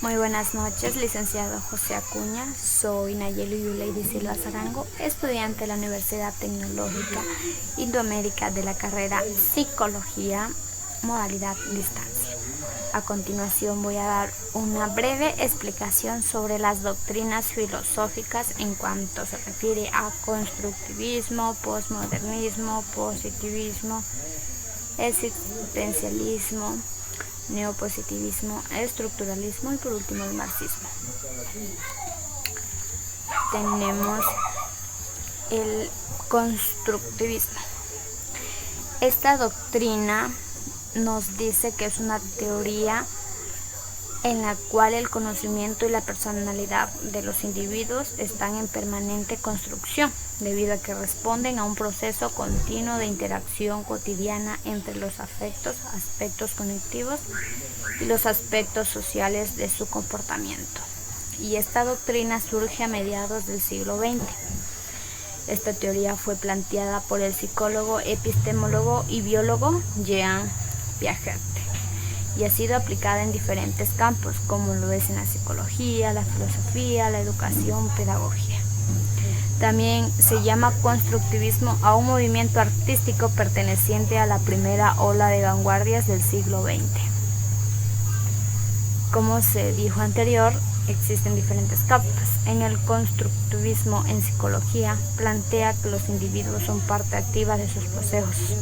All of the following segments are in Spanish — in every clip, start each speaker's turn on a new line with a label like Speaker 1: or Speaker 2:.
Speaker 1: Muy buenas noches, licenciado José Acuña. Soy Nayeli Yuleidi Silva Zarango, estudiante de la Universidad Tecnológica Indoamérica de la carrera Psicología, modalidad distancia. A continuación voy a dar una breve explicación sobre las doctrinas filosóficas en cuanto se refiere a constructivismo, posmodernismo, positivismo, existencialismo, neopositivismo, estructuralismo y por último el marxismo. Tenemos el constructivismo. Esta doctrina nos dice que es una teoría en la cual el conocimiento y la personalidad de los individuos están en permanente construcción, debido a que responden a un proceso continuo de interacción cotidiana entre los aspectos cognitivos y los aspectos sociales de su comportamiento. Y esta doctrina surge a mediados del siglo XX. Esta teoría fue planteada por el psicólogo, epistemólogo y biólogo Jean Piaget y ha sido aplicada en diferentes campos, como lo es en la psicología, la filosofía, la educación, pedagogía. También se llama constructivismo a un movimiento artístico perteneciente a la primera ola de vanguardias del siglo XX. Como se dijo anterior, existen diferentes capas. En el constructivismo en psicología plantea que los individuos son parte activa de sus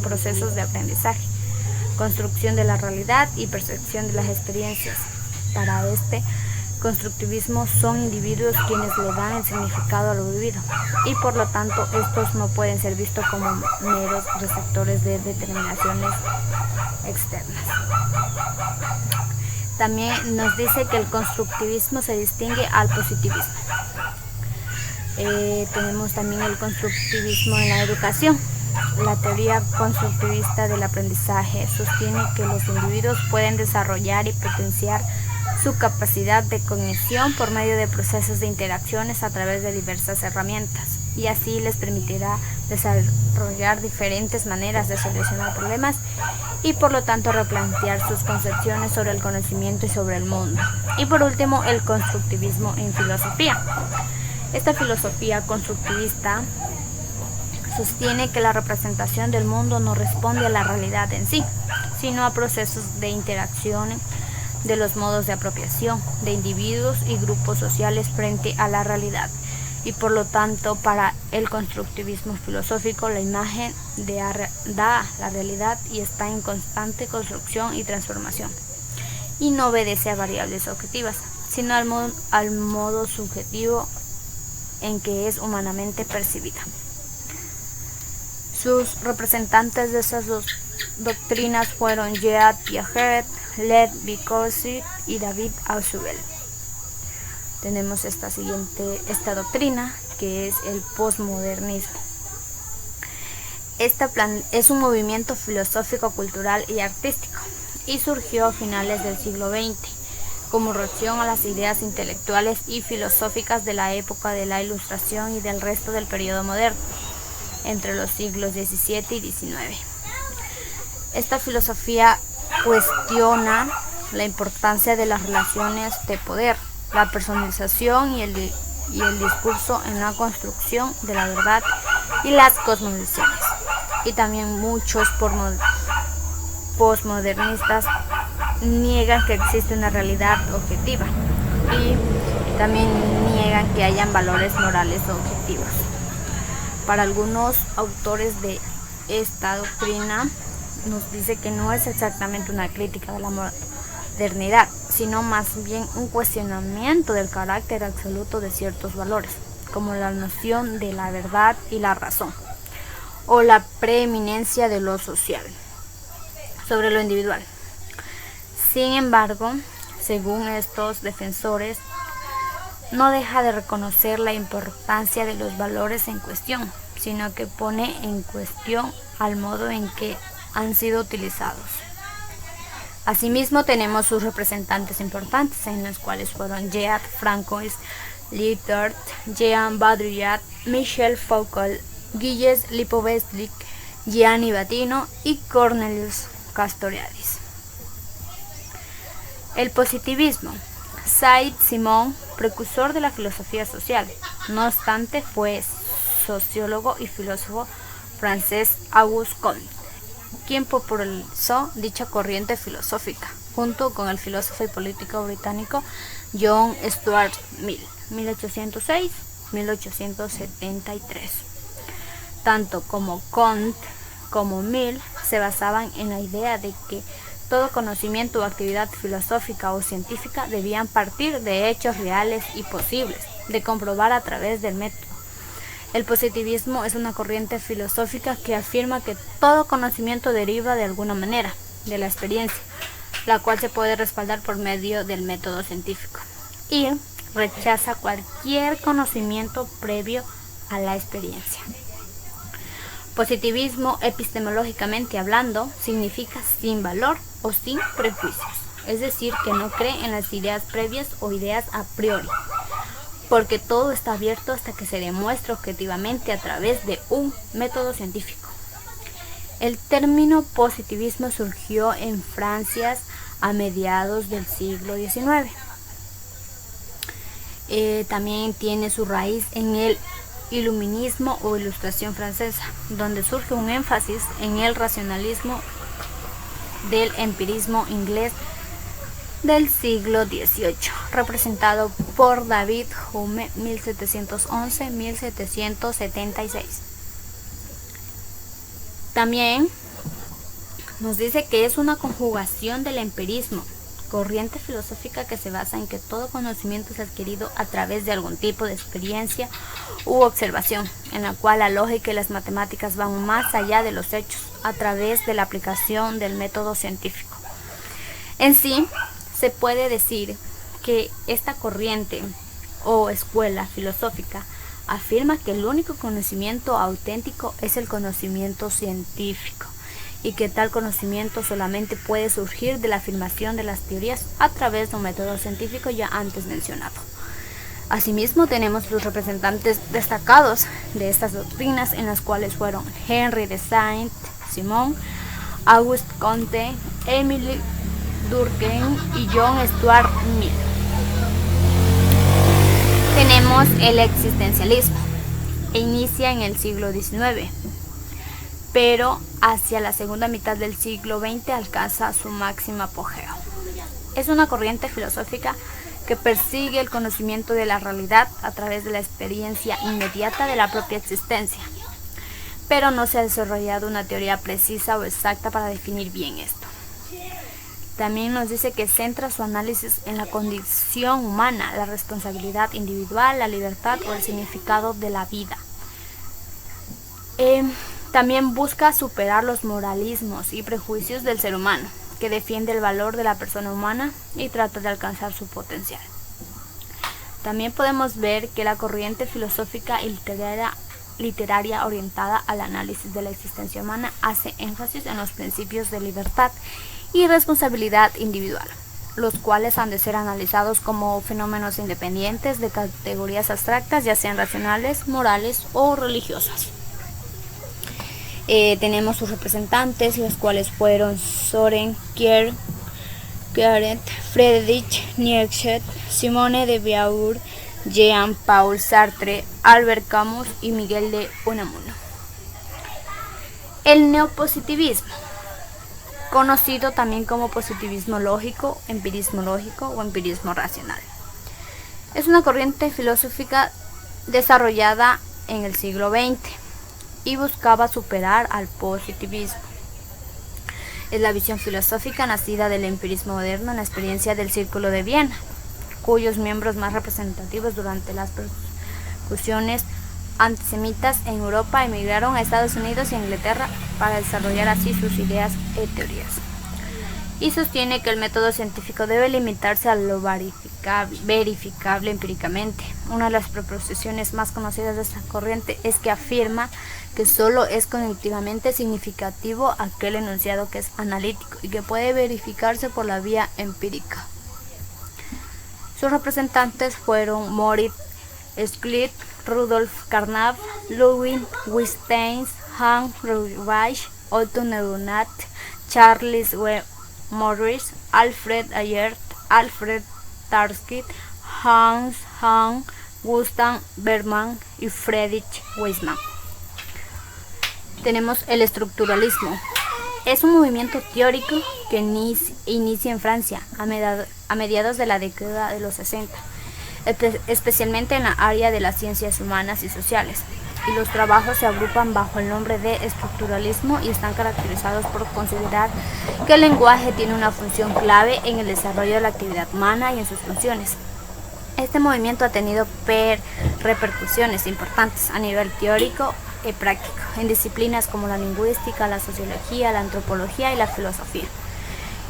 Speaker 1: procesos de aprendizaje, construcción de la realidad y percepción de las experiencias. Para este constructivismo son individuos quienes le dan el significado a lo vivido y por lo tanto estos no pueden ser vistos como meros receptores de determinaciones externas. También nos dice que el constructivismo se distingue al positivismo. Tenemos también el constructivismo en la educación. La teoría constructivista del aprendizaje sostiene que los individuos pueden desarrollar y potenciar su capacidad de cognición por medio de procesos de interacciones a través de diversas herramientas, y así les permitirá desarrollar diferentes maneras de solucionar problemas y por lo tanto replantear sus concepciones sobre el conocimiento y sobre el mundo. Y por último, el constructivismo en filosofía. Esta filosofía constructivista sostiene que la representación del mundo no responde a la realidad en sí, sino a procesos de interacción de los modos de apropiación de individuos y grupos sociales frente a la realidad. Y por lo tanto, para el constructivismo filosófico, la imagen da la realidad y está en constante construcción y transformación, y no obedece a variables objetivas, sino al modo subjetivo en que es humanamente percibida. Sus representantes de esas dos doctrinas fueron Jean Piaget, Lev Vygotsky y David Ausubel. Tenemos esta doctrina, que es el posmodernismo. Esta es un movimiento filosófico, cultural y artístico y surgió a finales del siglo XX como reacción a las ideas intelectuales y filosóficas de la época de la Ilustración y del resto del periodo moderno, entre los siglos XVII y XIX. Esta filosofía cuestiona la importancia de las relaciones de poder, la personalización y el discurso en la construcción de la verdad y las cosmovisiones. Y también muchos posmodernistas niegan que existe una realidad objetiva y también niegan que hayan valores morales objetivos. Para algunos autores de esta doctrina nos dice que no es exactamente una crítica de la modernidad, sino más bien un cuestionamiento del carácter absoluto de ciertos valores, como la noción de la verdad y la razón, o la preeminencia de lo social sobre lo individual. Sin embargo, según estos defensores, no deja de reconocer la importancia de los valores en cuestión, sino que pone en cuestión al modo en que han sido utilizados. Asimismo, tenemos sus representantes importantes, en los cuales fueron Jean Francois Lyotard, Jean Baudrillard, Michel Foucault, Gilles Lipovetsky, Gianni Battino y Cornelius Castoriadis. El positivismo Saint-Simon, precursor de la filosofía social. No obstante, fue sociólogo y filósofo francés Auguste Comte quien popularizó dicha corriente filosófica, junto con el filósofo y político británico John Stuart Mill, 1806-1873. Tanto como Comte como Mill se basaban en la idea de que todo conocimiento o actividad filosófica o científica debían partir de hechos reales y posibles de comprobar a través del método. El positivismo es una corriente filosófica que afirma que todo conocimiento deriva de alguna manera de la experiencia, la cual se puede respaldar por medio del método científico, y rechaza cualquier conocimiento previo a la experiencia. Positivismo, epistemológicamente hablando, significa sin valor o sin prejuicios, es decir, que no cree en las ideas previas o ideas a priori, porque todo está abierto hasta que se demuestre objetivamente a través de un método científico. El término positivismo surgió en Francia a mediados del siglo XIX. También tiene su raíz en el iluminismo o ilustración francesa, donde surge un énfasis en el racionalismo del empirismo inglés del siglo XVIII, representado por David Hume, 1711-1776. También nos dice que es una conjugación del empirismo, corriente filosófica que se basa en que todo conocimiento es adquirido a través de algún tipo de experiencia u observación, en la cual la lógica y las matemáticas van más allá de los hechos a través de la aplicación del método científico. En sí, se puede decir que esta corriente o escuela filosófica afirma que el único conocimiento auténtico es el conocimiento científico y que tal conocimiento solamente puede surgir de la afirmación de las teorías a través de un método científico ya antes mencionado. Asimismo, tenemos los representantes destacados de estas doctrinas, en las cuales fueron Henry de Saint-Simon, Auguste Comte, Émile Durkheim y John Stuart Mill. Tenemos el existencialismo. Inicia en el siglo XIX, pero hacia la segunda mitad del siglo XX alcanza su máximo apogeo. Es una corriente filosófica que persigue el conocimiento de la realidad a través de la experiencia inmediata de la propia existencia, pero no se ha desarrollado una teoría precisa o exacta para definir bien esto. También nos dice que centra su análisis en la condición humana, la responsabilidad individual, la libertad o el significado de la vida. También busca superar los moralismos y prejuicios del ser humano, que defiende el valor de la persona humana y trata de alcanzar su potencial. También podemos ver que la corriente filosófica y literaria orientada al análisis de la existencia humana hace énfasis en los principios de libertad y responsabilidad individual, los cuales han de ser analizados como fenómenos independientes de categorías abstractas, ya sean racionales, morales o religiosas. Tenemos sus representantes, los cuales fueron Søren Kierkegaard, Friedrich Nietzsche, Simone de Beauvoir, Jean-Paul Sartre, Albert Camus y Miguel de Unamuno. El neopositivismo, conocido también como positivismo lógico, empirismo lógico o empirismo racional, es una corriente filosófica desarrollada en el siglo XX y buscaba superar al positivismo. Es la visión filosófica nacida del empirismo moderno en la experiencia del Círculo de Viena, cuyos miembros más representativos durante las persecuciones antisemitas en Europa emigraron a Estados Unidos y a Inglaterra para desarrollar así sus ideas y teorías. Y sostiene que el método científico debe limitarse a lo verificable empíricamente. Una de las proposiciones más conocidas de esta corriente es que afirma que solo es cognitivamente significativo aquel enunciado que es analítico y que puede verificarse por la vía empírica. Sus representantes fueron Moritz Schlitt, Rudolf Carnap, Ludwig Wittgenstein, Hans Reich, Otto Neurath, Charles W. Morris, Alfred Ayert, Alfred Tarski, Hans Hahn, Gustav Bergman y Friedrich Waismann. Tenemos el estructuralismo. Es un movimiento teórico que inicia en Francia a mediados de la década de los 60, especialmente en la área de las ciencias humanas y sociales, y los trabajos se agrupan bajo el nombre de estructuralismo y están caracterizados por considerar que el lenguaje tiene una función clave en el desarrollo de la actividad humana y en sus funciones. Este movimiento ha tenido repercusiones importantes a nivel teórico y práctico en disciplinas como la lingüística, la sociología, la antropología y la filosofía.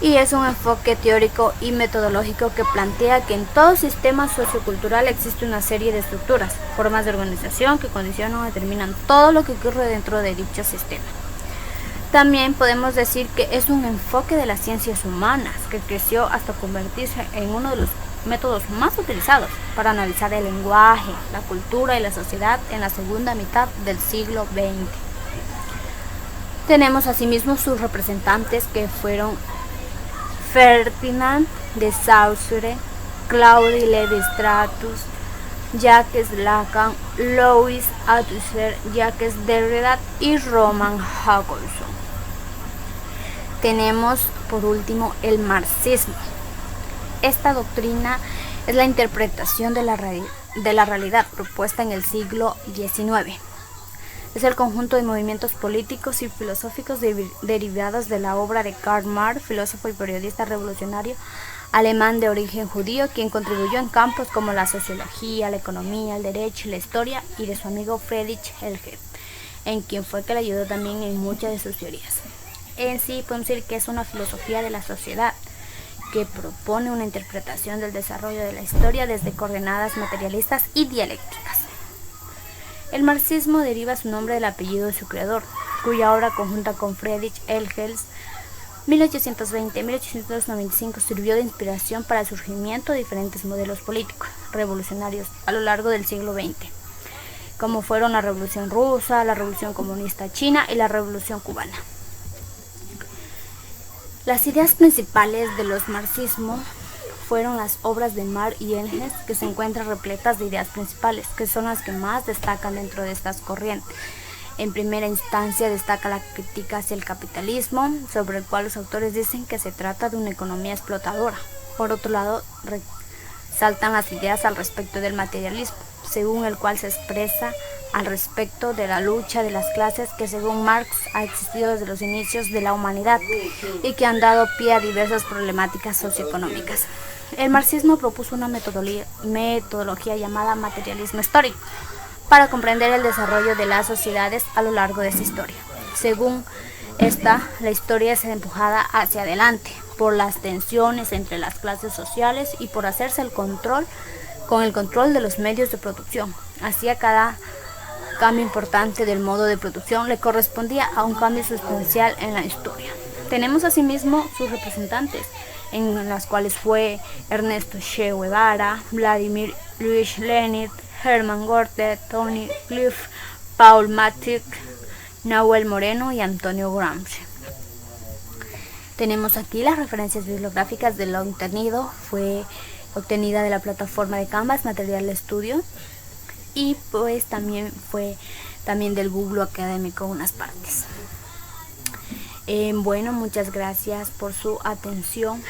Speaker 1: Y es un enfoque teórico y metodológico que plantea que en todo sistema sociocultural existe una serie de estructuras, formas de organización que condicionan o determinan todo lo que ocurre dentro de dicho sistema. También podemos decir que es un enfoque de las ciencias humanas que creció hasta convertirse en uno de los métodos más utilizados para analizar el lenguaje, la cultura y la sociedad en la segunda mitad del siglo XX. Tenemos asimismo sus representantes que fueron Ferdinand de Saussure, Claude Lévi-Strauss, Jacques Lacan, Louis Althusser, Jacques Derrida y Roman Jakobson. Tenemos por último el marxismo. Esta doctrina es la interpretación de la realidad propuesta en el siglo XIX. Es el conjunto de movimientos políticos y filosóficos derivados de la obra de Karl Marx, filósofo y periodista revolucionario alemán de origen judío, quien contribuyó en campos como la sociología, la economía, el derecho y la historia, y de su amigo Friedrich Engels, en quien fue que le ayudó también en muchas de sus teorías. En sí podemos decir que es una filosofía de la sociedad que propone una interpretación del desarrollo de la historia desde coordenadas materialistas y dialécticas. El marxismo deriva su nombre del apellido de su creador, cuya obra conjunta con Friedrich Engels 1820-1895 sirvió de inspiración para el surgimiento de diferentes modelos políticos revolucionarios a lo largo del siglo XX, como fueron la Revolución Rusa, la Revolución Comunista China y la Revolución Cubana. Las ideas principales de los marxismos fueron las obras de Marx y Engels, que se encuentran repletas de ideas principales, que son las que más destacan dentro de estas corrientes. En primera instancia destaca la crítica hacia el capitalismo, sobre el cual los autores dicen que se trata de una economía explotadora. Por otro lado, resaltan las ideas al respecto del materialismo, según el cual se expresa al respecto de la lucha de las clases que según Marx ha existido desde los inicios de la humanidad y que han dado pie a diversas problemáticas socioeconómicas. El marxismo propuso una metodología llamada materialismo histórico para comprender el desarrollo de las sociedades a lo largo de esa historia. Según esta, la historia es empujada hacia adelante por las tensiones entre las clases sociales y por hacerse con el control de los medios de producción. Así, a cada cambio importante del modo de producción le correspondía a un cambio sustancial en la historia. Tenemos asimismo sus representantes, en las cuales fue Ernesto Che Guevara, Vladimir Ilich Lenin, Hermann Göring, Tony Cliff, Paul Matic, Nahuel Moreno y Antonio Gramsci. Tenemos aquí las referencias bibliográficas de lo obtenido. Fue obtenida de la plataforma de Canvas, material de estudio, y pues también fue del Google Académico unas partes. Bueno, muchas gracias por su atención.